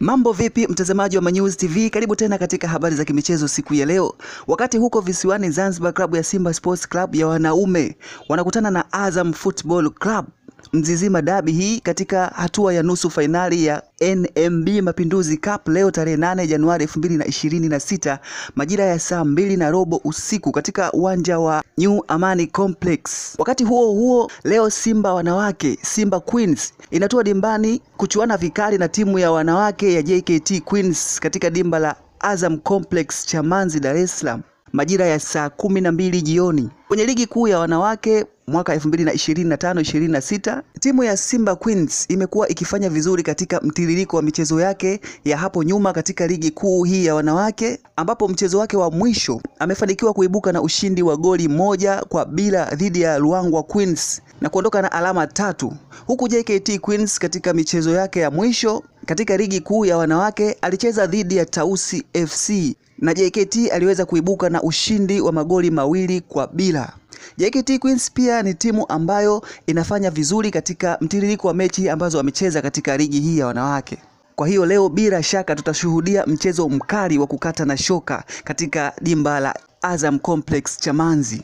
Mambo vipi mtazamaji wa Manyuzi TV, karibu tena katika habari za kimichezo siku ya leo. Wakati huko visiwani Zanzibar, klabu ya Simba Sports Club ya wanaume wanakutana na Azam Football Club Mzizima Derby hii katika hatua ya nusu fainali ya NMB Mapinduzi Cup leo tarehe 8 Januari 2026 majira ya saa 2:15 usiku katika uwanja wa New Amani Complex. Wakati huo huo, leo Simba wanawake, Simba Queens, inatua dimbani kuchuana vikali na timu ya wanawake ya JKT Queens katika dimba la Azam Complex Chamazi, Dar es Salaam majira ya saa 12 jioni. Kwenye ligi kuu ya wanawake mwaka 2025-26, timu ya Simba Queens imekuwa ikifanya vizuri katika mtiririko wa michezo yake ya hapo nyuma katika ligi kuu hii ya wanawake, ambapo mchezo wake wa mwisho amefanikiwa kuibuka na ushindi wa goli 1-0 dhidi ya Ruangwa Queens na kuondoka na alama 3, huku JKT Queens katika michezo yake ya mwisho katika ligi kuu ya wanawake alicheza dhidi ya Tausi FC na JKT aliweza kuibuka na ushindi wa magoli 2-0. JKT Queens pia ni timu ambayo inafanya vizuri katika mtiririko wa mechi ambazo wamecheza katika ligi hii ya wanawake. Kwa hiyo leo bila shaka tutashuhudia mchezo mkali wa kukata na shoka katika dimba la Azam Complex Chamazi.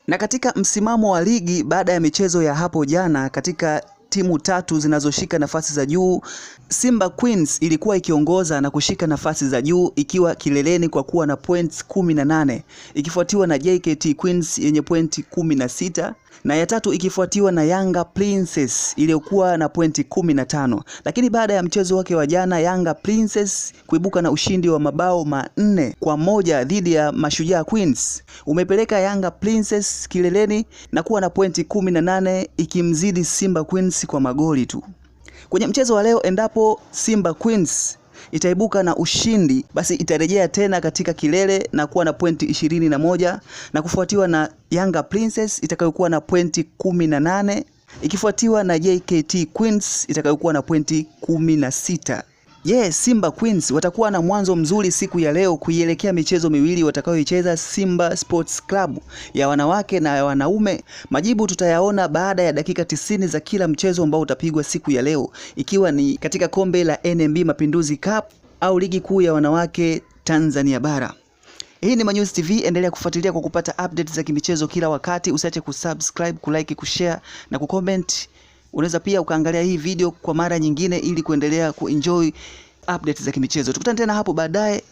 Na katika msimamo wa ligi baada ya michezo ya hapo jana, katika timu tatu zinazoshika nafasi za juu, Simba Queens ilikuwa ikiongoza na kushika nafasi za juu ikiwa kileleni kwa kuwa na points 18, ikifuatiwa na JKT Queens yenye pointi 16 na ya tatu ikifuatiwa na Yanga Princess iliyokuwa na pointi 15. Lakini baada ya mchezo wake wa jana, Yanga Princess kuibuka na ushindi wa mabao 4-1 dhidi ya Mashujaa Queens umepeleka Yanga Princess kileleni na kuwa na pointi 18 ikimzidi Simba Queens kwa magoli tu. Kwenye mchezo wa leo, endapo Simba Queens itaibuka na ushindi, basi itarejea tena katika kilele na kuwa na pointi 21 na kufuatiwa na Yanga Princess itakayokuwa na pointi 18 ikifuatiwa na JKT Queens itakayokuwa na pointi 16. Simba Queens watakuwa na mwanzo mzuri siku ya leo kuielekea michezo miwili watakayoicheza Simba Sports Club ya wanawake na ya wanaume. Majibu tutayaona baada ya dakika 90 za kila mchezo ambao utapigwa siku ya leo, ikiwa ni katika kombe la NMB Mapinduzi Cup au ligi kuu ya wanawake Tanzania bara. Hii ni Manyuzi TV, endelea kufuatilia kwa kupata updates za kimichezo kila wakati. Usiache kusubscribe, kulike, kushare na kucomment. Unaweza pia ukaangalia hii video kwa mara nyingine ili kuendelea kuenjoy updates za kimichezo. Tukutane tena hapo baadaye.